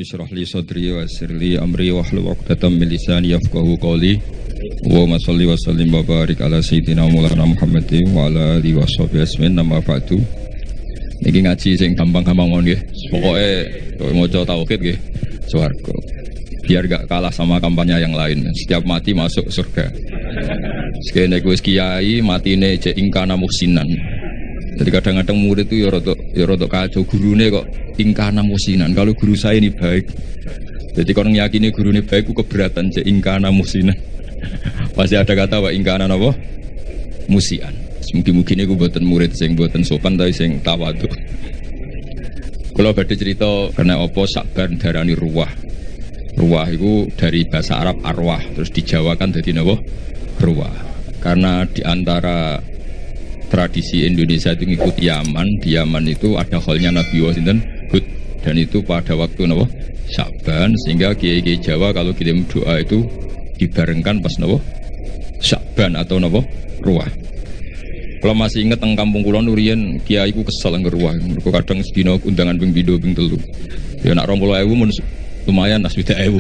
Rabbi shrah li sadri wa yassir li amri wahlul 'uqdatam min lisani yafqahu qawli. Wa sholli wa sallim wa barik ala sayyidina Maulana Muhammadin wa ala alihi washabihi ajmain. Nama ba'du. Niki ngaji sing gampang-gampang nggih. Pokoke maca tauhid nggih swarga. Biar gak kalah sama kampanye yang lain. Setiap mati masuk surga. Sekene wis kiai matine cek ingkana muhsinan. Jadi kadang-kadang murid itu ya rodok kacau, gurune kok ingkana musinan. Kalau guru saya ini baik, jadi kalau yakini guru ini baik, aku keberatan cek ingkana musinan. Pasti ada kata wa ingkana apa? Musian. Mungkin-mungkin aku buatan murid sing buatan sopan tapi sing tawadu. Kalau badhe cerita karena apa Sakban darani ruwah. Ruwah itu dari bahasa Arab arwah, terus dijawakan jadi napa? Ruwah. Karena diantara tradisi Indonesia itu ngikuti Yaman. Di Yaman itu ada kholnya Nabi Wasinten Hud, dan itu pada waktu napa? Sya'ban, sehingga kiai-kiai Jawa kalau kirim doa itu dibarengkan pas napa? Sya'ban atau napa? Ruwah. Kalau masih ingat teng kampung kula nuriyen kiai ku kesel ngger ruwah. Mergo kadang sedina undangan ping 2 ping 3. Ya nek 20.000 mun lumayan as 20.000.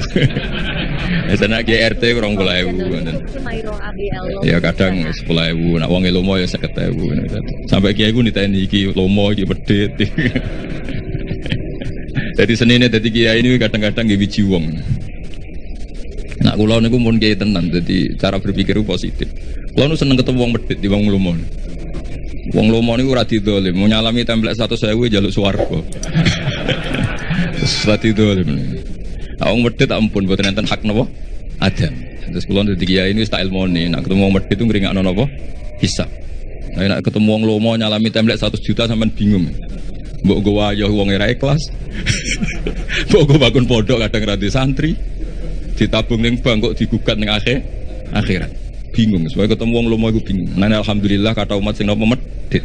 Sana kiai RT 20.000 ngoten. Ya kadang 10.000, nak wong lomo ya 50.000. Sampai kiai ku niteni iki lomo iki medhit. Jadi senine dadi kiai ini kadang-kadang nggih wiji wong. Nak kula niku mun kiai tenan, dadi cara berpikir positif. Kula nu seneng ketemu wong medhit di wong lomo. Wong lomo niku ora didolim, mau nyalami templek 100.000 njaluk swarga. Ora didolim. Wong medhit ampun mboten enten hak napa? Adam. Terus kula dadi kiai ini tak ilmone, nak ketemu wong medhit itu ngringakno napa? Hisab. Nah, nek ketemu wong lomo nyalami templek 100 juta sampean bingung. Mbok go wayah wong ora ikhlas. Mbok go bangun pondok kadang ra santri. Ditabung ning bank kok digugat ning akhirat. Bingung, sebab ketemu wong lomo iku bingung. Nah, alhamdulillah kata umat sing napa medhit.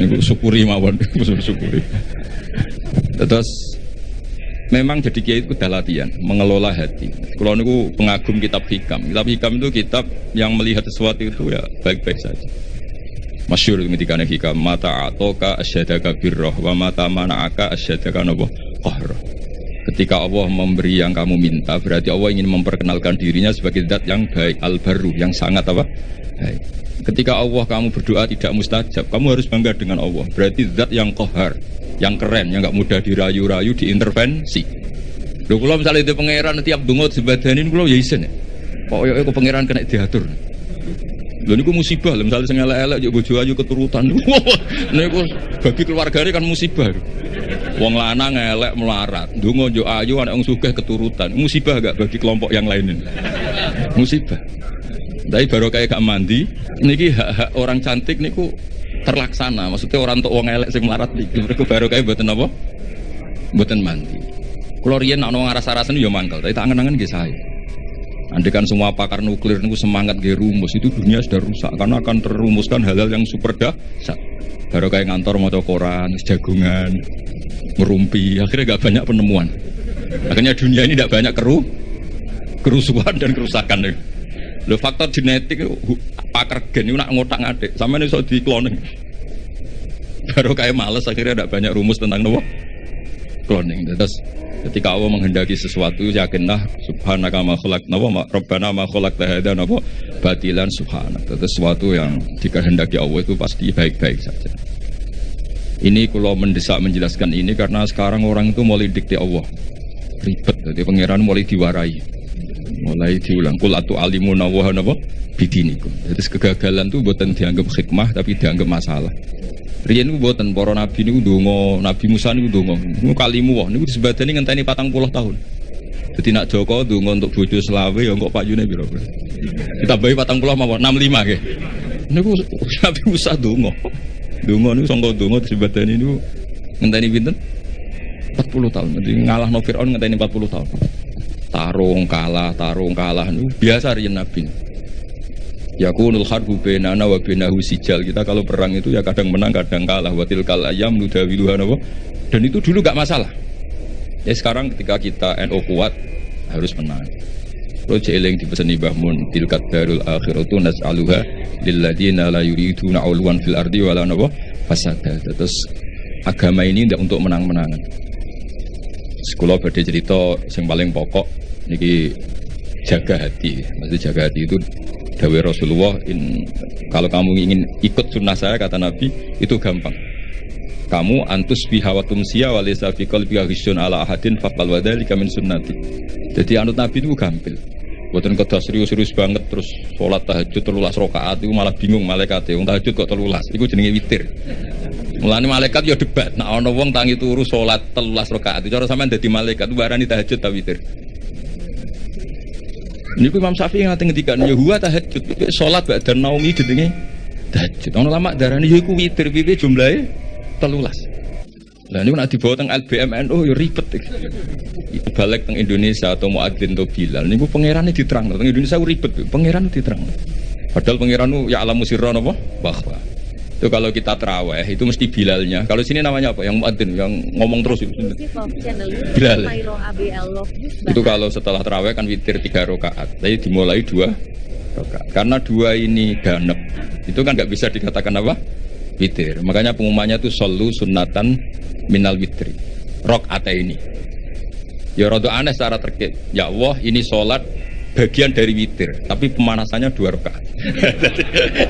Niku syukuri mawon, syukuri. Terus memang jadi kiai itu udah latihan mengelola hati. Kalau niku pengagum kitab hikam. Kitab hikam itu kitab yang melihat sesuatu itu ya baik-baik saja. Masyhur ketika hikam mata atoka asyadaka birroh wa mata mana'aka asyadaka nabo qahroh. Ketika Allah memberi yang kamu minta, berarti Allah ingin memperkenalkan dirinya sebagai zat yang baik, al-barru, yang sangat apa? Baik. Ketika Allah kamu berdoa tidak mustajab, kamu harus bangga dengan Allah. Berarti zat yang qahar, yang keren, yang enggak mudah dirayu-rayu, diintervensi. Lho kula misalnya itu pangeran tiap donga dibadanin kula ya isin. Pokoke kok pangeran kena diatur. Lho niku musibah, lho misale sing elek-elek yo bojo ayu keturutan. Niku bagi keluargane kan musibah. Wong lanang elek melarat, ndonga yo ayu anak wong sugih keturutan. Musibah gak bagi kelompok yang lain? Musibah. Tapi baru kayak gak mandi, niki hak-hak orang cantik niku terlaksana. Maksudnya orang untuk wong elek sing melarat niki mergo baru kayak mboten apa? Mboten mandi. Kula riyen nek ana ngaras-arasen yo mangkel, tapi tak angen-angen nggih sae. Andaikan semua pakar nuklir niku semangat nggih rumus, itu dunia sudah rusak karena akan terumuskan hal-hal yang super dahsyat. Baru kayak ngantor maca koran, jagungan, ngerumpi, akhirnya gak banyak penemuan. Akhirnya dunia ini tidak banyak kerusuhan dan kerusakan. Lho faktor genetik pakar gen itu nak ngotak-ngatik, sampeyan iso di cloning. Baru kayak males akhirnya tidak banyak rumus tentang nopo cloning. Terus ketika Allah menghendaki sesuatu, yakinlah subhanaka ma khalaqna wa rabbana ma khalaqta hadza napa batilan subhanak. Itu sesuatu yang dikehendaki Allah itu pasti baik-baik saja. Ini kalau mendesak menjelaskan ini karena sekarang orang itu mulai dikte Allah ribet, jadi pangeran mulai diwarai, mulai diulang kul atu alimuna wa napa bidinikum. Jadi kegagalan itu bukan dianggap hikmah tapi dianggap masalah. Riyen niku mboten para nabi niku ndonga, Nabi Musa niku ndonga. Niku kalimu wae niku disebadani ngenteni 40 tahun. Dadi nak Joko ndonga untuk bojo selawe ya kok payune pira? Ditambahi 40 mawon 65 nggih. Niku Nabi Musa ndonga. Ndonga niku sangka ndonga disebadani niku ngenteni pinten? 40 tahun. Dadi ngalahno Firaun ngenteni 40 tahun. Tarung kalah niku biasa riyen nabi. Yakunul harbu bainana wa bainahu sijal. Kita kalau perang itu ya kadang menang kadang kalah. Wa tilkal ayyam nudawiluha napa. Dan itu dulu gak masalah. Ya sekarang ketika kita NU kuat harus menang. Terus eling dipeseni Mbah Mun tilkat darul akhiratu nas'aluha lil ladina la yuriduna 'ulwan fil ardi wala napa fasada. Terus agama ini tidak untuk menang-menangan. Sekolah badhe cerita yang paling pokok niki jaga hati. Maksudnya jaga hati itu dawuh Rasulullah, kalau kamu ingin ikut sunnah saya kata Nabi itu gampang. Kamu antus bihawatum siya walisa fi qalbi ghisyun ala ahadin faqal wadzalika min sunnati. Jadi anut Nabi itu gampil. Mboten kedah serius-serius banget terus salat tahajud 13 rakaat itu malah bingung malaikate. Wong tahajud kok 13. Iku jenenge witir. Mulane malaikat ya debat. Nek ana wong tangi turu salat 13 rakaat, cara sampean dadi malaikat warani tahajud ta witir. Niku Imam Syafi'i ngate ngendikan ya huwa tahajud, salat ba'da naumi jenenge tahajud. Ana lama darani ya iku witir piye jumlahe 13. Lah niku nek dibawa teng LBMNU ya ribet iki. Balik teng Indonesia atau muadzin atau Bilal niku pangerane diterangno. Teng Indonesia ribet, pangeran diterangno. Padahal pangeran ya alamu sirra napa? Bahwa itu kalau kita terawih itu mesti Bilalnya. Kalau sini namanya apa? Yang muadzin, yang ngomong terus itu. Bilal. Itu kalau setelah terawih kan witir 3 rakaat. Tapi dimulai 2 rakaat. Karena 2 ini ganep. Itu kan nggak bisa dikatakan apa? Witir. Makanya pengumumannya itu shollu sunnatan minal witri. Rakaat ini. Ya rada aneh secara terkait. Ya Allah, ini sholat bagian dari witir, tapi pemanasannya 2 rakaat.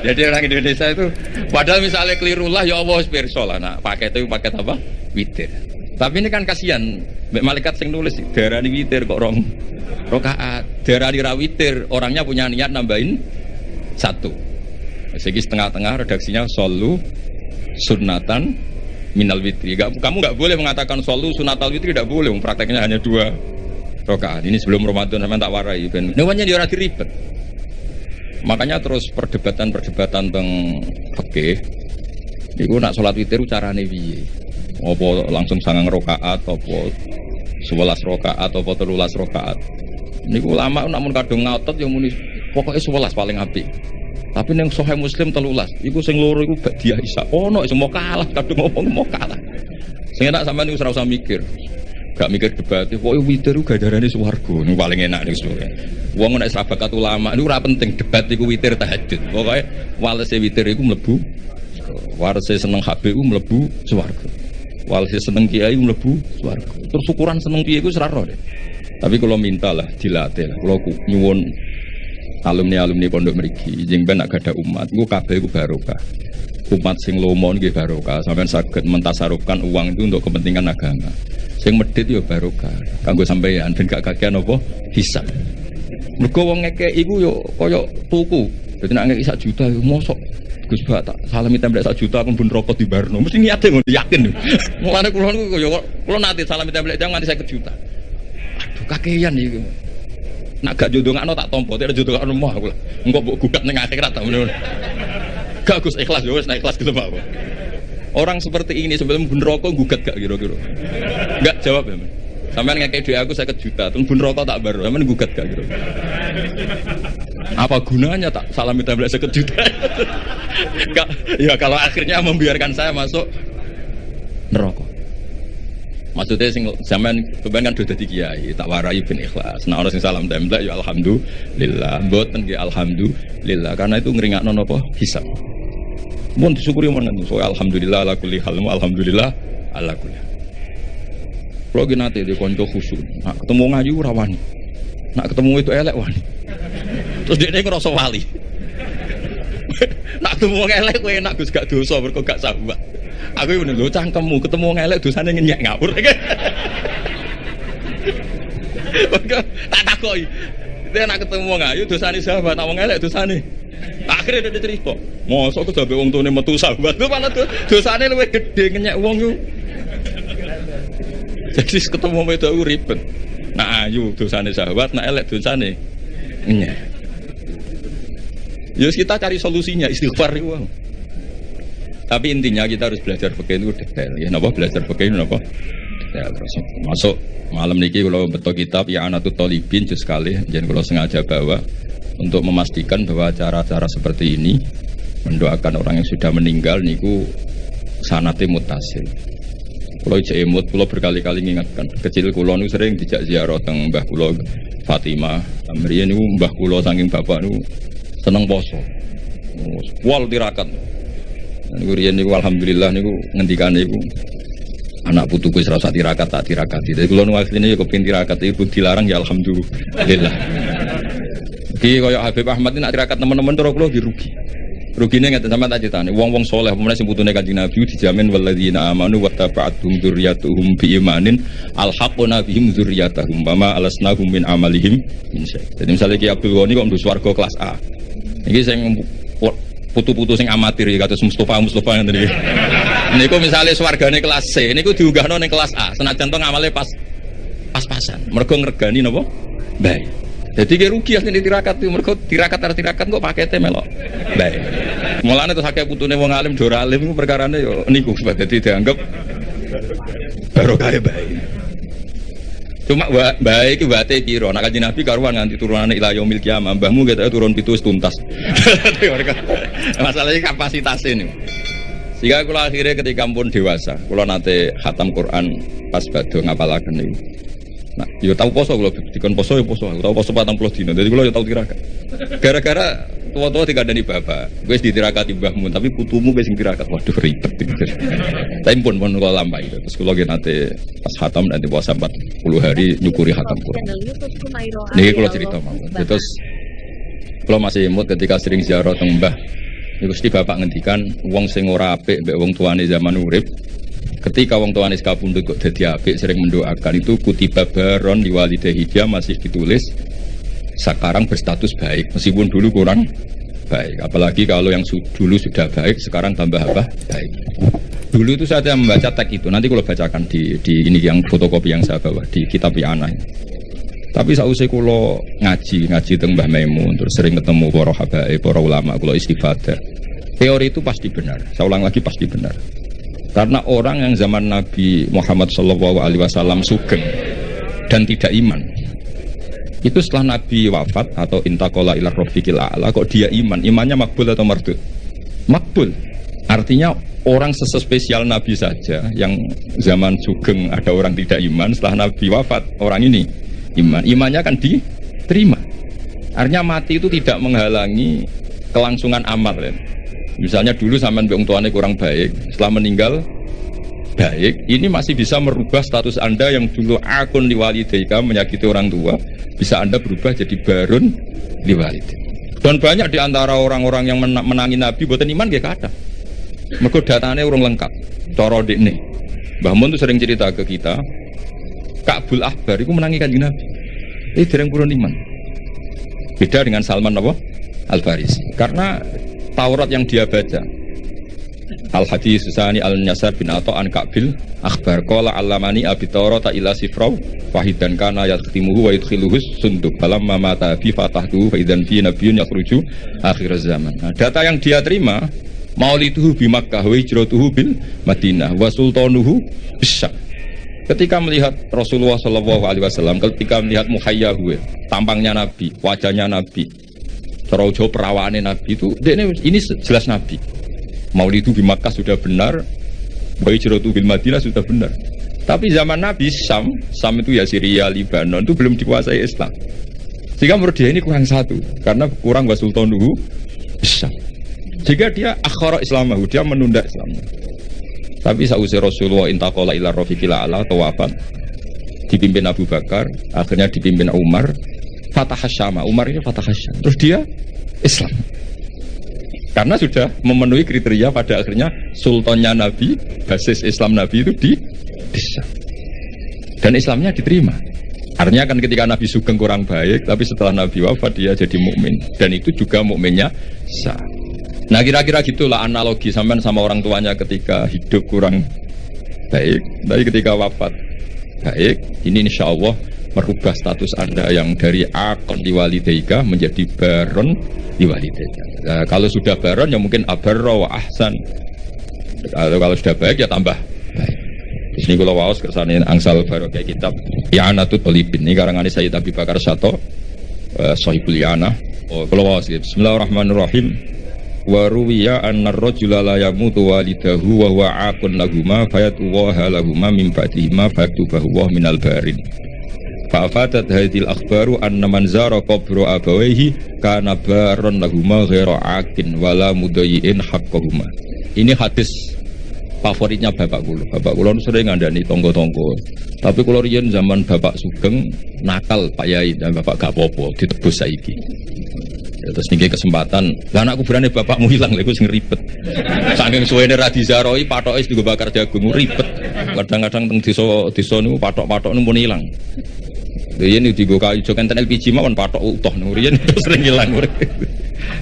Jadi orang Indonesia itu, padahal misalnya keliru lah, ya Allah pirsa lah. Nah, paket itu paket apa? Witir. Tapi ini kan kasihan, malaikat sing nulis darani witir kok rong rakaat, darani ra witir, orangnya punya niat nambahin 1. Segi setengah-tengah redaksinya shollu sunnatan minal witri. Kamu nggak boleh mengatakan shollu sunnatal witri, tidak boleh. Prakteknya hanya 2 rakaat. Ini sebelum Ramadan sampean tak warai ben. Newanya dia ora diribet. Makanya terus perdebatan tentang fikih. Iku nak salat witir carane piye? Apa langsung 9 rakaat apa 11 rakaat apa 13 rakaat? Niku ulama namun kadung ngotot ya muni pokoke 11 paling apik. Tapi ning Sahih Muslim 13. Iku sing loro iku Ba'diyah Isya. Ono sing mau kalah kadung ngomong mau kalah. Sing enak sampean niku ora usah mikir. Gak mikir debat, pokoknya witir itu gadarane swarga. Ini paling enak nih sebenarnya. Wong nek sahabat ulama itu ora penting debat iku witir tahajud. Pokoknya walese witir iku mlebu. Walese seneng HBU mlebu swarga. Walese seneng kiai mlebu swarga. Terus ukuran seneng piye iku ora ro. Tapi kalau mintalah dilatih lah. Kalau nyuwun alumni pondok mriki jeng ben nak gadah umat, iku kabeh iku barokah. Umat sing lomo nggih barokah. Sampeyan saged mentasarufkan uang itu untuk kepentingan agama. Sing medhit ya barokah kanggo sampeyan ben gak kakean apa hisab. Mergo wong ngekek iku yo kaya tuku. Dadi nek ngekek 1 juta yo mosok Gus Ba tak salami templek 1 juta aku ben rokok di Barno. Mesti niate ngono yakin. Mulane kula niku yo kula nate salami templek jangan nganti 50 juta. Aduh kakean iki. Nak gak jodongakno tak tampa, tak jodongakno mah aku. Engko mbok gugat ning akhirat ta ngono. Gak Gus ikhlas yo wis nek ikhlas gitu Pak. Orang seperti ini sebelum bun rokok gugat gak kira-kira? Enggak jawab ya. Sampean ngekek duit aku 50 juta, terus bun rokok tak baru. Sampean gugat gak kira-kira? Apa gunanya tak salami templek 50 juta? Ya kalau akhirnya membiarkan saya masuk neraka. Maksudnya sing sampean keban kan sudah dadi kiai, tak warai ben ikhlas. Nah orang sing salam templek ya alhamdulillah, mboten nggih alhamdulillah karena itu ngringakno napa hisab. Mun disyukuri menan so alhamdulillah ala kulli hal alhamdulillah ala kulli. Kulo ki nate di kanca khusyuk. Nak ketemu ngayu ora wani. Nak ketemu itu elek wani. Terus dekne ngrasa wali. Nak ketemu wong elek kowe enak Gus gak dosa mergo gak sahabat. Aku iki lho cangkemmu ketemu wong elek dosane nyenyek ngawur. Tak takoki. Dia nak ketemu wong ayu dosane sahabat, nak wong elek dosane. Akhirnya dia cerita, mosok aku sampai wong tuane metu sahabat, lu malah dosane luwih gede ngenyek wong yo. Jadi ketemu wedok ribet. Nah ayu dosane sahabat, nak elek dosane ngenyek. Ya kita cari solusinya istighfar itu. Tapi intinya kita harus belajar fikih itu detail. Ya napa belajar fikih itu napa? Detail terus masuk malam niki kalau betul kitab ya Anatut Thalibin juz sekali, jangan kalau sengaja bawa. Untuk memastikan bahwa cara-cara seperti ini mendoakan orang yang sudah meninggal niku sanate mutasil. Kulo jek emut, kulo berkali-kali mengingatkan. Kecil kulo niku sering dijak ziarah teng mbah kulo Fatimah. Amriyen niku mbah kulo saking bapak niku seneng poso. Wal tirakat. Niku riyen niku alhamdulillah niku ngendikane niku anak putuku wis ora usah tirakat tak tirakati. Dadi kula nu asline ya kepengin tirakat iku dilarang ya alhamdulillah. Iki kaya Habib Ahmad ini nak tirakat teman-teman terus kula rugi. Rugine ngeten sampean tak critani, wong-wong saleh pemene sing putune Kanjeng Nabi dijamin walladzina amanu wattaba'atuhum dzurriyyatuhum biimanin alhaqna bihim dzurriyyatahum wama alasnahum min amalihim min syai'. Jadi misalnya Ki Abdul Ghani kok ndus swarga kelas A. Iki sing putu-putu sing amatir kados Mustofa ngene iki. Niku misale swargane kelas C, niku diunggahno ning kelas A. Senajan to ngamale pas-pasan. Mergo ngregani napa? Baik. Jadi dia rugi asli tirakat itu, mereka tirakat kok paketnya melok. Baik. Mulane terus akeh putune wong alim dora alim iku perkarane yo niku dadi dianggap barokah baik. Cuma baik iki wate piro? Nek Kanjeng Nabi karuan nganti turunane ila yaumil kiamah, mbahmu ketok turun 7 wis tuntas. Masalahnya kapasitasnya nih. Sehingga kula akhirnya ketika pun dewasa, kula nate khatam Quran pas badhe ngapalaken niku. Nah, yo tahu poso kalau dikon poso yo poso, tahu poso 40 dino. Jadi kalau yo tahu tirakat. Gara-gara tua-tua dikandani bapak, wis ditirakati mbahmu, tapi putumu wis sing tirakat. Waduh ribet iki. Tapi pun kalau lampai itu. Terus kalau nanti pas khatam nanti puasa 40 hari nyukuri khatam Quran. Niki kalau cerita mau. Terus kalau masih imut ketika sering ziarah teng mbah, niku mesti bapak ngendikan wong sing ora apik mbek wong tuane zaman urip. Ketika wong tuane kapundhut kok dadi apik sering mendoakan itu kutiba baron di walidahi dia masih ditulis sekarang berstatus baik meskipun dulu kurang baik. Apalagi kalau yang dulu sudah baik sekarang tambah apa? Baik. Dulu itu saya membaca teks itu. Nanti kalau bacakan di ini yang fotokopi yang saya bawa di kitab Yana. Tapi sausé kula ngaji teng Mbah Maimun terus sering ketemu para habaib, para ulama kula istifadah. Teori itu pasti benar. Saya ulang lagi pasti benar. Karena orang yang zaman Nabi Muhammad SAW sugeng dan tidak iman, itu setelah Nabi wafat atau intakola ilar rofiqil a'la kok dia iman, imannya makbul atau mardud? Makbul. Artinya orang sespesial Nabi saja yang zaman sugeng ada orang tidak iman, setelah Nabi wafat orang ini iman, imannya kan diterima. Artinya mati itu tidak menghalangi kelangsungan amal ya. Misalnya dulu sampean wong tuane kurang baik, setelah meninggal baik, ini masih bisa merubah status Anda yang dulu akun liwalidaika menyakiti orang tua, bisa Anda berubah jadi barun liwalidaika. Dan banyak di antara orang-orang yang menangi Nabi boten iman nggih kathah. Mergo datane urung lengkap. Cara dekne. Mbah Mun tuh sering cerita ke kita, Ka'bul Ahbar iku menangi Kanjeng Nabi. Dereng purun iman. Beda dengan Salman apa? Al-Farisi. Karena Taurat yang dia baca Al-Hadis Susani Al-Nyasar bin Ata'an Ka'bil Akhbar Qala Al-Lamani Abi Taurata ila sifraw Wahidan kana yakhtimuhu wa yudkhiluhus sunduk Falamma mata fi fatahtuhu Faidan fi nabiyun yakhruju akhir zaman. Nah, data yang dia terima Mauliduhu bi Makkah wa hijratuhu bil Madinah wa sultanuhu bisyam. Ketika melihat Rasulullah SAW, ketika melihat muhayyahu, tampangnya Nabi, wajahnya Nabi, Teraujo perawaannya Nabi itu, ini jelas Nabi. Maulidu di Makkah sudah benar, wa hijratu bil Madinah sudah benar. Tapi zaman Nabi Syam itu ya Syria, Libanon itu belum dikuasai Islam. Sehingga menurut dia ini kurang satu, karena kurang wa sultanuhu Syam. Jika dia akhara Islamahu, dia menunda Islam. Tapi sausai Rasulullah intaqala ila rafiqil a'la atau wafat, dipimpin Abu Bakar, akhirnya dipimpin Umar. Fatah Syama, Umar ini Fatah Syam. Terus dia Islam. Karena sudah memenuhi kriteria pada akhirnya sultannya Nabi, basis Islam Nabi itu di Syam. Dan Islamnya diterima. Artinya kan ketika Nabi sugeng kurang baik, tapi setelah Nabi wafat dia jadi mukmin. Dan itu juga mukminnya sah. Nah kira-kira gitulah analogi sampean sama orang tuanya ketika hidup kurang baik, tapi ketika wafat baik. Ini insya Allah merubah status Anda yang dari akon liwalidaika menjadi baron liwalidaika. Nah, kalau sudah baron ya mungkin abarra wa ahsan. Kalau sudah baik ya tambah baik. Di sini kalau waos kersane angsal barokah kitab I'anatul Talibin ini karangane Sayyid Abi Bakar Sato Sahibul I'anah. Kalau waos Bismillahirrahmanirrahim. Wa ruwiya anna ar-rajula la yamutu walidahu wa huwa aqun lahuma fayatuwaha lahuma min ba'dihima fayatubahu minal barin. Fa'afadat hadhil akhbaru anna man zara qabra abawaihi kana baron lahuma ghaira aqin wala mudayyin haqqahuma. Ini hadis favoritnya bapak kula. Bapak kula sering ngandani tonggo-tonggo. Tapi kula riyen zaman Bapak Sugeng nakal Pak Yai dan Bapak gak apa-apa ditebus saiki. Ya, terus niki kesempatan, lah anak kuburane bapakmu hilang lha iku sing ribet. Saking suwene ra dizaroi patoke digo bakar jagung ribet. Kadang-kadang teng desa niku patok-patok niku pun ilang. Riyen iki digo kayu ijo kenten LPG mawon patok utuh niku riyen sering ilang.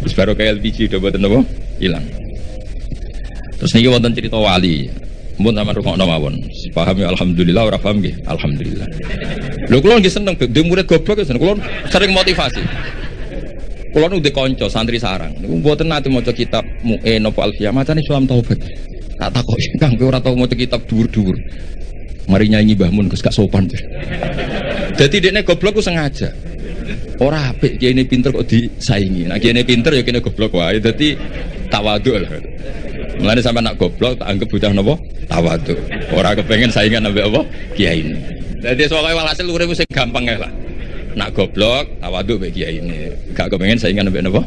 Wis baru kayak LPG udah boten napa ilang. Terus niki wonten cerita wali. Mun sampean rungokno mawon. Paham ya alhamdulillah, ora paham nggih alhamdulillah. Lho kula nggih seneng dhewe murid goblok ya kula sering motivasi. Kula nu kanca santri sarang. Niku mboten nate maca kitab Mu'in apa Alfiyah, macane Sulam Taubat. Tak takoki Kang kowe ora tau maca kitab dhuwur-dhuwur. Mari nyanyi Mbah Mun Gus gak sopan. Dadi dekne goblok ku sengaja. Ora apik kene pinter kok disaingi. Nah kene pinter ya kene goblok wae. Dadi tawadhu lah. Mulane sampean nak goblok tak anggap bocah napa? Tawadhu. Ora kepengin saingan ambek apa? Kiai ini. Dadi sokoke walhasil urip sing gampang ae lah. Nak goblok tawadhu mbek kiai ini. Gak kepengin saingan ambek napa?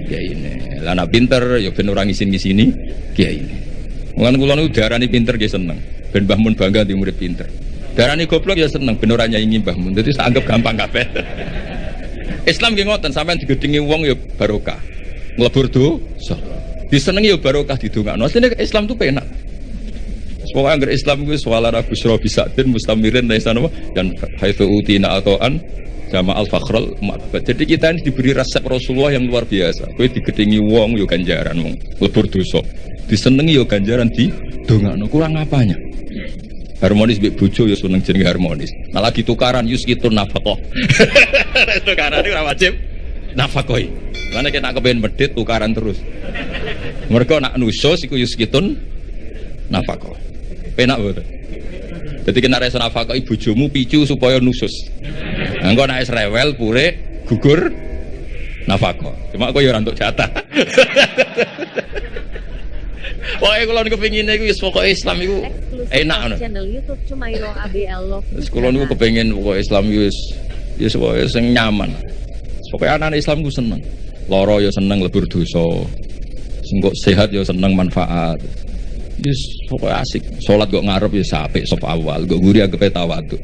Kiai ini. Lah nak pinter ya ben ora ngisin-ngisini kiai ini. Mulane kula niku diarani pinter nggih seneng. Ben Mbah Mun bangga di murid pinter. Diarani goblok ya seneng ben ora nyaingi Mbah Mun. Dadi tak anggap gampang kabeh. Islam nggih ngoten, sampean digedhingi wong ya barokah. Nglebur dosa. Disenengi ya barokah didongakno. Asline Islam itu penak. Pokoke anggere Islam kuwi swala busra bisadin mustamirin laisa napa dan haitsu utina atoan sama al-fakhrul ma'bad. Jadi kita ini diberi resep Rasulullah yang luar biasa. Kowe digedhingi wong ya ganjaran wong lebur dosa. Disenengi ya ganjaran didongakno. Kurang apanya? Harmonis mbek bojo ya seneng jenenge harmonis. Nah lagi tukaran yuskitun nafaqah. Tukaran iki ora wajib nafaqah. Mana kita kepengen medit tukaran terus. Mereka nak nusus iku yuskitun nafaqah. Penak betul. Jadi kena rasa nafaqah bojomu picu supaya nusus. Engko nek wis rewel pure gugur nafaqah. Cuma kok ya ora entuk jatah. Pokoke kula niku kepengine iku wis pokoke Islam iku enak ngono. Channel YouTube Cumairo ABL. Wis kula niku kepengin pokoke Islam iku wis pokoke sing nyaman. Pokoke anak Islam ku seneng. Loro ya seneng lebur dosa. Sing kok sehat ya seneng manfaat. Wis pokoke asik. Salat kok ngarep ya apik sop awal, kok guri anggap tawadhu.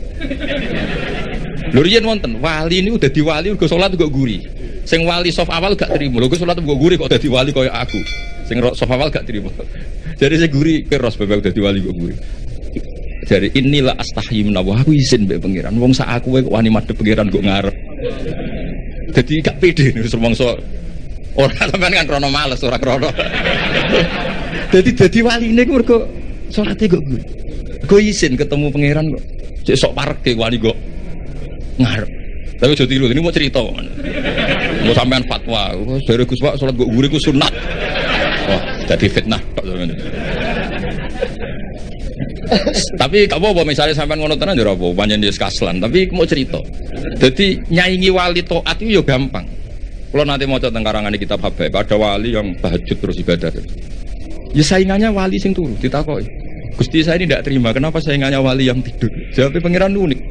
Lho riyen wonten wali niku dadi wali kok salat kok guri. Sing wali sop awal gak trimo. Lho kok salat kok guri kok dadi wali kaya aku. Sing sop awal gak trimo. Jadi saya guri keros bebek dadi wali kok guri. Jadi inilah astahyi menawa aku izin mbek pangeran. Wong sak aku wae kok wani madhep pangeran kok ngarep. Jadi gak pede nih semongso orang sampean kan krono males ora krono. Jadi wali ini mergo salate kok gue. Gue izin ketemu pangeran kok. Cek sok parek ke wali kok ngarep. Tapi aja tiru ini mau cerita. Mau sampean fatwa. Dari Gus Pak salat kok guri ku sunat. Wah, jadi fitnah tok sampean. Tapi gak apa-apa misalnya sampean ngono tenan ya ora apa, pancen wis kaslan, tapi mau cerita. Jadi nyaingi wali taat itu ya gampang. Kalau nanti mau tentang karangan kitab Habaib, ada wali yang tahajud terus ibadah. Ya saingannya wali sing turu ditakoki. Gusti saya ini tidak terima, kenapa saingannya wali yang tidur? Jawabnya pangeran unik.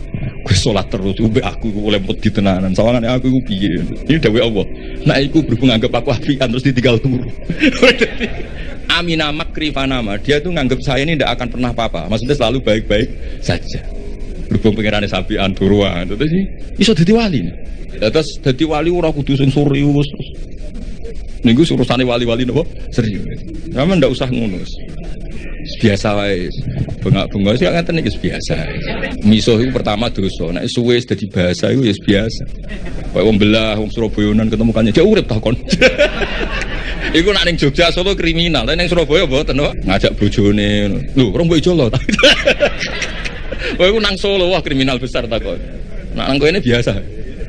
Gue sholat terus, ube aku oleh di tenanan. Sawangannya aku piye. Ini dawuh Allah. Nah, aku berhubung anggap aku apian terus ditinggal turu. Amina makri fanama. Dia tuh nganggap saya ini tidak akan pernah apa-apa. Maksudnya selalu baik-baik saja. Berhubung pangerannya sapian turuan. Terus sih, iso dadi wali. Terus dadi wali ora kudu sing serius. Niku urusane wali-wali napa? Serius. Sampe ndak usah ngono. Biasa wae. Bengak-bengok sih ngaten iki biasa. Misuh iku pertama dosa. Nek suwe dadi bahasa iku ya biasa. Kayak wong belah, wong Surabayanan ketemu kan ya urip ta kon. Iku nek ning Jogja Solo kriminal, ning Surabaya mboten kok. Ngajak bojone. Lho, orang mbok Jolo ta. Kowe iku nang Solo wah kriminal besar ta kok. Nek nang kene biasa.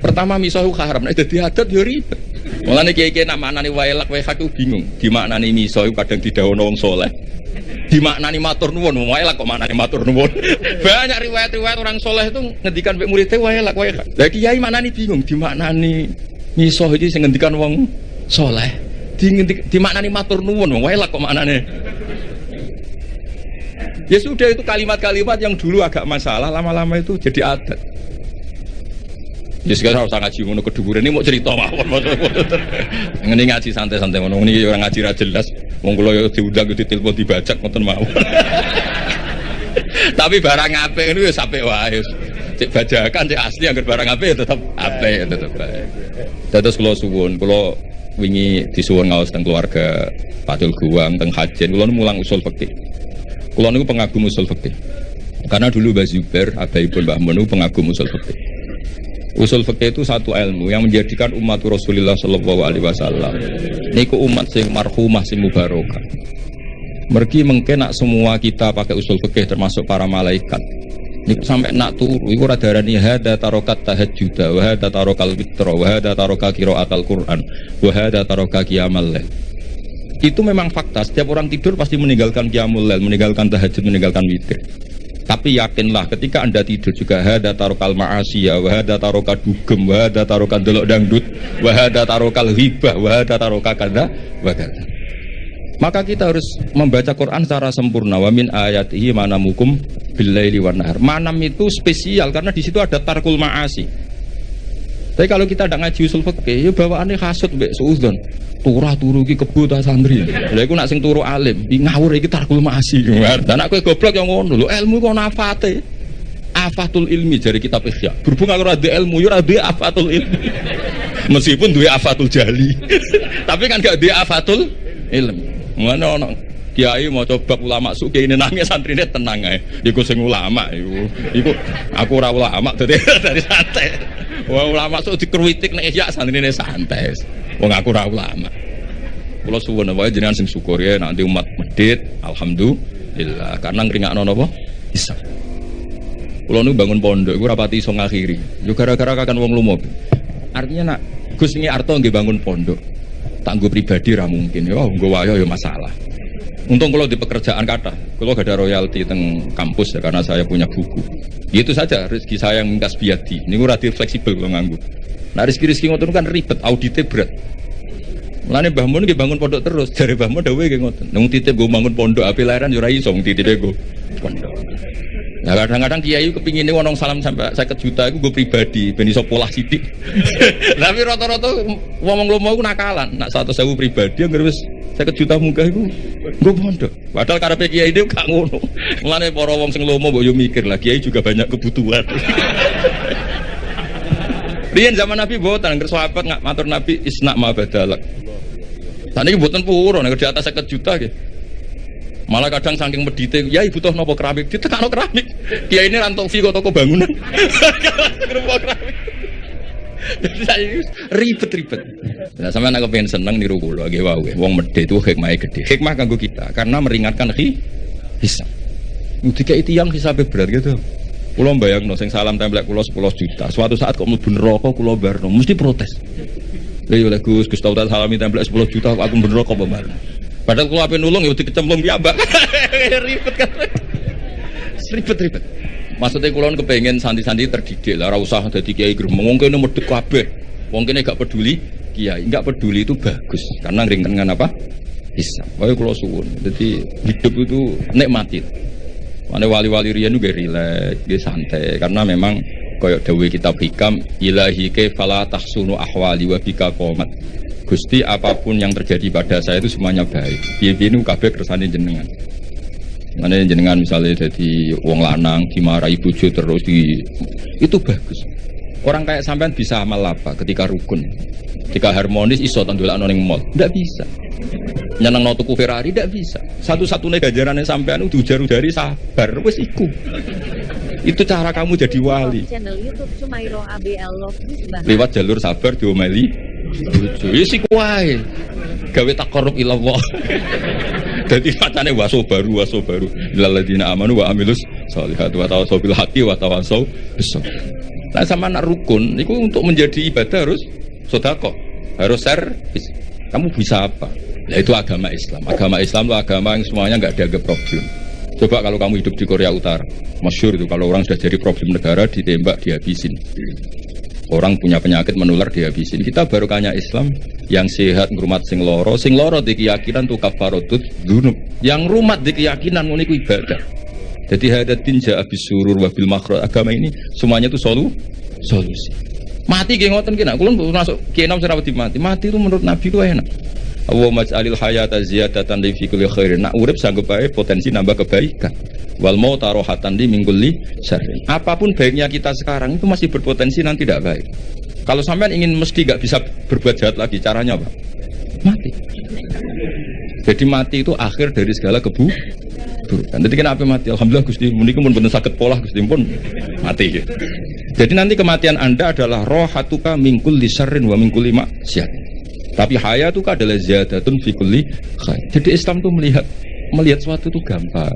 Pertama misuh iku haram, nek dadi adat ya ribet. Mulane kiai-kiai nak maknani waelak wae aku bingung. Dimaknani misuh iku kadang didhawuhno wong saleh. Dimaknani matur nuwun, waelak kok maknani matur nuwun. Banyak riwayat-riwayat orang soleh itu ngendikan mbek muridé waelak. Lah kiai maknani bingung, dimaknani misuh iki sing ngendikan wong soleh. Dimaknani matur nuwun, waelak kok maknane. Ya sudah itu kalimat-kalimat yang dulu agak masalah, lama-lama itu jadi adat. Ya sekarang usah ngaji ngono keduburan ini mau cerita mawon. Ngene ngaji santai-santai ngono niki orang ngaji ra jelas. Wong kula yo diundang yo ditelepon dibajak ngoten mawon. Tapi barang apik niku wis apik wae. Cek bajakan cek asli angger barang apik ya tetep apik tetep baik. Dados kula suwun, kula wingi disuwun ngaos teng keluarga Fatul Guwang teng Hajen kula mulang usul fikih. Kula niku pengagum usul fikih. Karena dulu Mbah Zubair, abaipun Mbah Mun pengagum usul fikih. Usul fikih itu satu ilmu yang menjadikan umat Rasulullah sallallahu alaihi wasallam niku umat sing marhumah sing mubarakah. Mergi mungkin nak semua kita pakai usul fikih termasuk para malaikat. Niku sampai nak turu iku ora darani hada tarokat tahajjud wa hada tarokal witr wa hada taroka qiraatal Quran wa hada taroka qiyamal lail. Itu memang fakta, setiap orang tidur pasti meninggalkan qiyamul lail, meninggalkan tahajud, meninggalkan witir. Tapi yakinlah ketika Anda tidur juga hada tarokal ma'asiyah, wa hada taroka dugem, wa hada taroka delok dangdut, wa hada tarokal hibah, wa hada taroka kada wa kada. Maka kita harus membaca Quran secara sempurna. Wa min ayatihi manamukum billaili wan nahar. Manam itu spesial karena di situ ada tarkul ma'asi. Tapi kalau kita tidak ngaji usul fikih, ya bawaannya hasud mbek suudzon. Turah turu iki kebo ta santri. Lha iku nak sing turu alim, iki ngawur iki tarkul ma'asi. Dan nak kowe goblok yang ngono lho, ilmu kok nafate. Afatul ilmi jari kitab Ihya. Berhubung aku ora ilmu, yo ora afatul ilmi. Meskipun duwe afatul jali. Tapi kan gak duwe afatul ilmi. Mana ono kiai mau coba ulama suki ini nangis santrine tenang ae. Iku sing ulama iku aku ora ulama dari santai. Wah ulama sok dikritik nek ya santrine santai. Wong aku ora ulama. Kula suwun wae jenengan sing syukur ya nanti umat medhit alhamdulillah karena ngringakno napa bisa. Kula nu bangun pondok iku rapati iso ngakhiri. Yo gara-gara kakan wong lumo. Artinya nak Gus ngi arto nggih bangun pondok. Tak nggo pribadi ra mungkin ya nggo wayo ya masalah. Untung kalau di pekerjaan kata, kalau gak ada royalti teng kampus ya karena saya punya buku. Itu saja rezeki saya yang mengkas biadi. Ini gue fleksibel kalau nganggu. Nah rezeki ngoten kan ribet, auditnya berat. Mulane Mbah Mun nggih bangun pondok terus, jare Mbah Mun dawuhe nggih ngoten. Nang titip gue bangun pondok api lahiran yo ora iso titipe gue pondok. Nah kadang-kadang kiai kepingine wong salam sampai 50 juta iku gue pribadi ben iso polah sithik. Tapi rata-rata wong lomo iku nakalan, nak 100.000 pribadi anggere wis 50 juta munggah iku nggo pondok. Padahal karepe kiai itu gak ngono. Mulane para wong sing lomo mbok yo mikir lah kiai juga banyak kebutuhan. Riyen zaman Nabi mboten anggere sahabat ngak matur Nabi isna ma badalak. Saniki mboten puro nek di atas 50 juta nggih. Malah kadang saking medite, ya butuh nopo keramik, ditekano keramik. Kiai ini rantok fi kok toko bangunan. Keramik. Jadi saya ribet-ribet. Nah, sama anak kepengen seneng niru kula nggih wae. Wong medhe itu hikmahe gede. Hikmah kanggo kita karena meringankan hisab. Dikai tiyang hisabe berat gitu. Kula mbayangno sing salam templek kula 10 juta. Suatu saat kok mlebu neraka kula barno mesti protes. Lha yo Gus tau tak salami templek 10 juta aku mlebu neraka apa barno. Padahal kalau ape nulung ya dikecemplung piyambak. Ribet kan. Ribet. Maksudnya kula kepengen santri-santri terdidik lah, ora usah dadi kiai gremeng. Wong kene medhek kabeh. Wong kene gak peduli kiai, enggak peduli itu bagus. Karena ringan apa? Hisab. Wae kula suwun. Jadi hidup itu nikmati. Mane wali-wali riyen juga rileks, nggih santai karena memang kaya dawuh kitab hikam ilahi ka fala tahsunu ahwali wa bika qomat. Gusti apapun yang terjadi pada saya itu semuanya baik. Piye-piye nu kabeh kersane jenengan. Mane jenengan misalnya jadi wong lanang dimarahi bojo terus itu bagus. Orang kayak sampean bisa amal apa ketika rukun? Ketika harmonis iso tandolakno ning mall. Ndak bisa. Nyenengno tuku Ferrari ndak bisa. Satu-satunya ganjarane sampean diujar-ujari sabar wis iku. Itu cara kamu jadi wali. Channel YouTube Sumairo ABL Love lewat jalur sabar diomeli. Wis iku wae. Gawe taqarrub ila Allah. Dadi macane waso baru. Lalladzina amanu wa amilus sholihati wa tawassaw bil haqqi wa tawassaw bis sabr. Nah sama anak rukun itu untuk menjadi ibadah harus sedekah, harus servis. Kamu bisa apa? Ya itu agama Islam. Agama Islam itu agama yang semuanya enggak dianggap problem. Coba kalau kamu hidup di Korea Utara, masyhur itu kalau orang sudah jadi problem negara ditembak dihabisin. Orang punya penyakit menular dihabisin. Kita barokahnya Islam yang sehat ngrumat sing loro di keyakinan tu kafaratut dzunub. Yang rumat di keyakinan ngono iku ibadah. Jadi hadatin ja'a bisurur wa bil makhraj. Agama ini semuanya itu solusi. Mati nggih ngoten ki nak kula masuk Ki Enom sira wedi mati. Mati itu menurut Nabi itu enak. Allahumma ij'alil hayata ziyadatan li fi kulli khairin. Nak urip sanggup bae potensi nambah kebaikan. Wal mauta rohatan li min kulli syarrin. Apapun baiknya kita sekarang itu masih berpotensi nanti tidak baik. Kalau sampean ingin mesti enggak bisa berbuat jahat lagi, caranya apa? Mati. Jadi mati itu akhir dari segala keburukan. Jadi kenapa mati? Alhamdulillah Gusti, menika mun boten saged polah Gusti pun mati. Gitu. Jadi nanti kematian Anda adalah rohatuka min kulli syarrin wa min kulli maksiat. Tapi hayatuka adalah ziyadatun fi kulli khair. Jadi Islam itu melihat suatu itu gampang.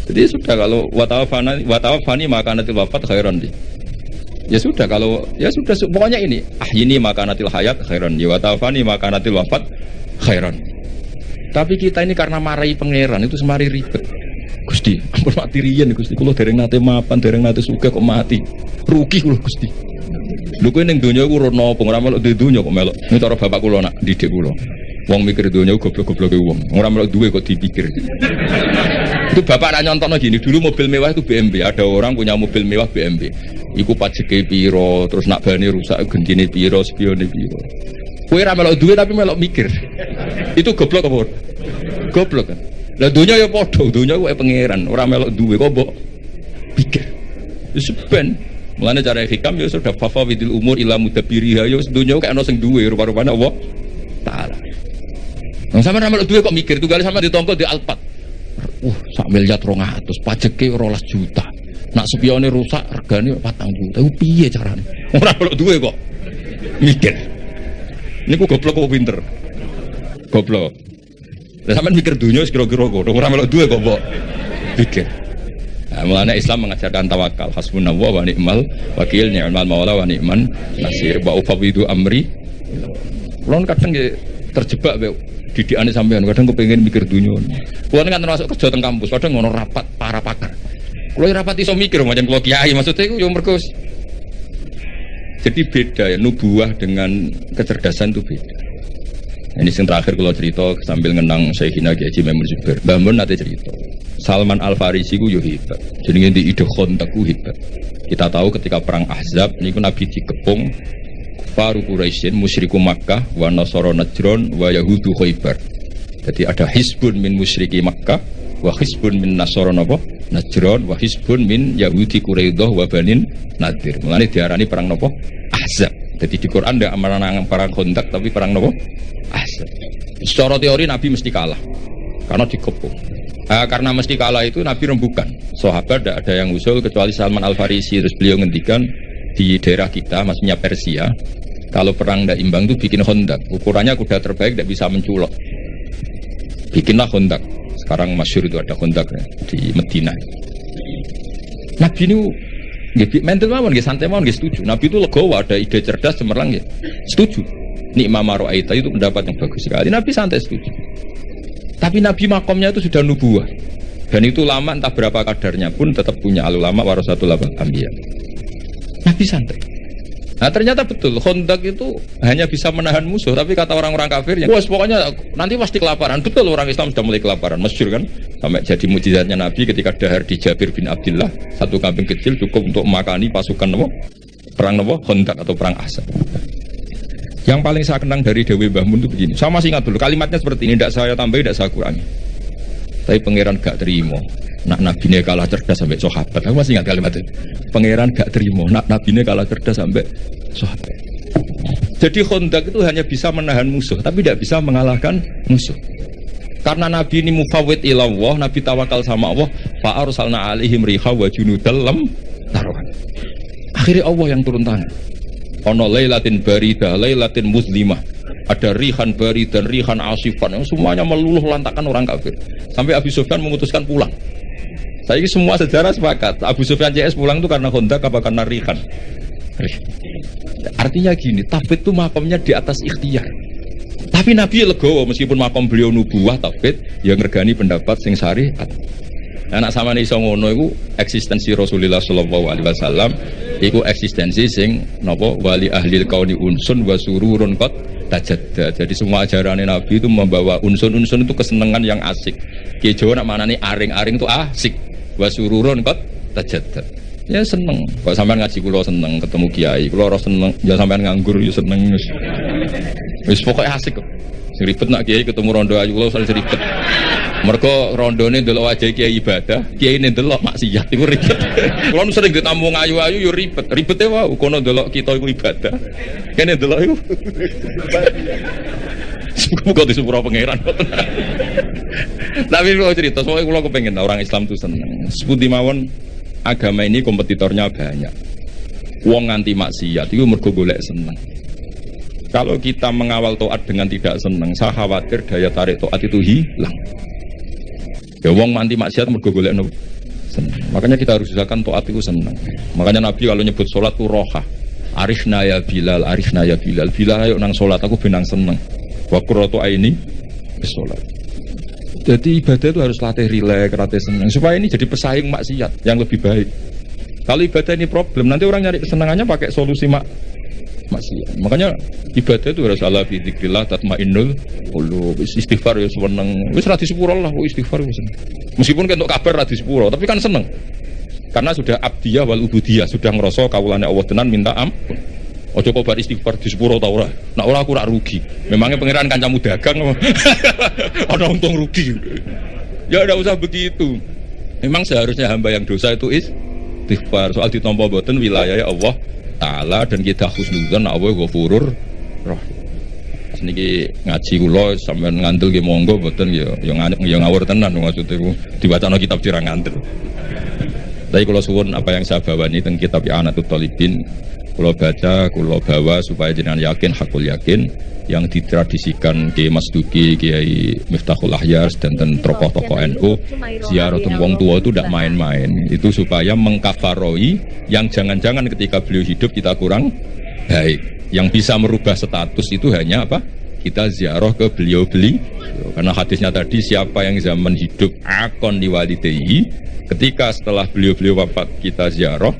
Jadi sudah kalau watawafani maka natil wafat khairan di. Ya sudah kalau ya sudah pokoknya ini ahyini maka natil hayat khairan di watawafani maka natil wafat khairan. Tapi kita ini karena marahi pangeran itu semari ribet. Gusti, ampun mati riyen Gusti, kula dereng nate mapan, dereng nate sugih kok mati. Rugi kula Gusti. Lho kowe ning donya iku rono apa ora melok duwe donya kok melok. Ini cara bapak kula nak didik kula. Wong mikir donya goblok-gobloke wong. Ora melok duwe kok dipikir. Itu bapak nak nyontono gini, dulu mobil mewah itu BMW, ada orang punya mobil mewah BMW. Iku pajeke piro, terus nak bane rusak gentine piro, spione piro. Kowe ora melok duwe tapi melok mikir. Itu goblok apa? Goblok kan. Lah dunia ya padha, dunia kuwi pangeran, ora melok duwe kok mbok pikir. Wis ben. Mulane cara hikam ya sudah fafawidil umur ila mudabbiriha ya dunia kok ana sing duwe rupa-rupane Allah taala. Wong sampeyan melok duwe kok mikir tunggale sampeyan ditongko di Alphard. Sak miliar 200, pajeke 12 juta. Nak spione rusak regane 4 juta. Ku piye carane? Ora melok duwe kok mikir. Niku goblok kok pinter. Goblok. Lah sampean mikir dunia kira-kira kok ora melok duwe kok mbok pikir. Nah, mulane Islam mengajarkan tawakal, hasbunallah wa ni'mal wakil, ni'mal maula wa ni'man nasir. Wa ufawidu amri. Kulon kadang terjebak be didikane sampean, kadang kepengin mikir dunia. Kulon kan termasuk kerja teng kampus, kadang ngono rapat para pakar. Kulo rapat iso mikir macam kulo kiai, maksudnya iku yo mergo jadi beda ya, nubuah dengan kecerdasan itu beda. Ini yang terakhir kalau cerita sambil ngenang Syekhina Kiai Haji Maimun Zubair. Mbah Mun nate cerita. Salman Al Farisi ku yo hebat. Jenenge di ide kontak ku hebat. Kita tahu ketika perang Ahzab niku Nabi dikepung Faru Quraisyin musyriku Makkah wa Nasara Najran wa Yahudu Khaybar. Jadi ada hisbun min musyriki Makkah wa hisbun min Nasara Najran wa hisbun min Yahudi Quraidah wa Banin Nadir. Mulane diarani perang napa? Ahzab. Jadi di Quran tidak menang perang kontak tapi perang napa? Ahzab. Secara teori Nabi mesti kalah karena dikepung. Karena mesti kalah itu Nabi rembukan. Sahabat tidak ada yang usul kecuali Salman Al Farisi. Terus beliau ngendikan di daerah kita, maksudnya Persia, kalau perang tidak imbang itu bikin kontak. Ukurannya kuda terbaik tidak bisa menculok. Bikinlah kontak. Sekarang masyhur itu ada kontak ya, di Medina. Nabi ini mental mawon, santai mawon, setuju. Nabi itu legowo, ada ide cerdas, cemerlang, setuju. Nikmah maro'aita itu pendapat yang bagus sekali. Nabi santai setuju. Tapi Nabi makomnya itu sudah nubuah. Dan itu lama entah berapa kadarnya pun tetap punya ulama warasatul anbiya. Nabi santai. Nah ternyata betul, Khandaq itu hanya bisa menahan musuh. Tapi kata orang-orang kafir, wah pokoknya nanti pasti kelaparan. Betul, orang Islam sudah mulai kelaparan. Masyhur kan? Sampai jadi mukjizatnya Nabi ketika dahar di Jabir bin Abdullah, satu kambing kecil cukup untuk makani pasukan perang Khandaq atau perang Ahzab. Yang paling saya kenang dari Dewi Mbah Mun itu begini. Saya masih ingat dulu kalimatnya seperti ini, tidak saya tambahi, tidak saya kurangi. Tapi pangeran gak terima. Nak nabine kalah cerdas sampai sahabat. Aku masih ingat kalimat itu. Pangeran gak terima. Nak nabine kalah cerdas sampai sahabat. Jadi Khandaq itu hanya bisa menahan musuh, tapi tidak bisa mengalahkan musuh. Karena Nabi ini mufawwid ila Allah, Nabi tawakal sama Allah. Fa arsalna alaihim riha wa junudal lam taruhan. Akhirnya Allah yang turun tangan. Ono lailatin baridah, lailatin muslimah. Ada rihan bari dan rihan asifan yang semuanya meluluh lantakan orang kafir. Sampai Abu Sufyan memutuskan pulang. Saya ini semua sejarah sepakat. Abu Sufyan CS pulang itu karena Khandaq apa karena rihan. Artinya gini, tafwid itu makomnya di atas ikhtiar. Tapi Nabi legowo meskipun makom beliau nubuwah tafwid yang ngergani pendapat sing sari. Anak sama nih songono itu eksistensi Rasulullah Shallallahu Alaihi Wasallam. Iku eksistensi sing napa wali ahlil kauni unsun wa sururun qad tajadda. Jadi semua ajaran Nabi itu membawa unsun-unsun itu kesenangan yang asik. Ki Jawa nak manane aring-aring itu asik. Wa sururun qad tajadda. Ya seneng. Kok sampean ngaji kula seneng, ketemu kiai. Kula ora seneng, ya sampean nganggur ya seneng. Wis pokoke asik kok. Sing ribet nak kiai ketemu rondo ayu kula sering ribet. Mergo rondone ndelok wajah kiai ibadah, kiai ndelok maksiat iku ribet. Kula sering ditamu ayu-ayu yo ribet. Ribete wae kono ndelok kita iku ibadah. Kene ndelok iku. Semoga disepuro pangeran. Tapi kalau cerita, soalnya kalau kepengen orang Islam itu seneng. Seperti mawon agama ini kompetitornya banyak. Wong nganti maksiat itu mergo golek seneng. Kalau kita mengawal taat dengan tidak seneng, saya khawatir daya tarik taat itu hilang. Ya wong nganti maksiat mergo golek seneng. Makanya kita harus usahakan taat itu seneng. Makanya Nabi kalau nyebut sholat itu roha. Arifna ya Bilal, arifna ya Bilal. Bilal ayo nang sholat aku benang seneng. Wa qurratu aini sholat. Jadi ibadah itu harus latih rileks, latih senang supaya ini jadi pesaing maksiat yang lebih baik. Kalau ibadah ini problem, nanti orang nyari kesenangannya pakai solusi maksiat. Makanya ibadah itu harus ala bi dzikrillah tatmainnul qulub. Istighfar ya seneng. Wis ra disepuro lah istighfar wis. Meskipun kentuk kabar ra disepuro, tapi kan seneng. Karena sudah abdiyah wal ubudiyah, sudah ngerasa kawulane Allah tenan minta ampun. Ojo kok bar istighfar di sepuro ta ora. Nek ora aku rak rugi. Memangnya pangeran kancamu dagang. Ana untung rugi. Ya enggak usah begitu. Memang seharusnya hamba yang dosa itu istighfar. Soal ditampa mboten wilayah Allah Ta'ala dan kita husnudzon Allah Ghafurur Rahim. Niki ngaji kula sampean ngandel nggih monggo mboten ya ngawur tenan maksudnya diwacana kitab dirang ngandel. Tapi kula suwun apa yang saya bawa ini teng kitab I'anatul Thalibin kula baca, kula bawa supaya jenengan yakin, hakul yakin yang ditradisikan Kiai Mas Duki, Kiai Miftahul Ahyar dan tokoh-tokoh NU ziarah wong tua itu tidak main-main. Itu supaya mengkafaroi yang jangan-jangan ketika beliau hidup kita kurang baik. Yang bisa merubah status itu hanya apa? Kita ziarah ke beliau. Karena hadisnya tadi siapa yang zaman hidup akon diwalidehi, ketika setelah beliau wafat kita ziarah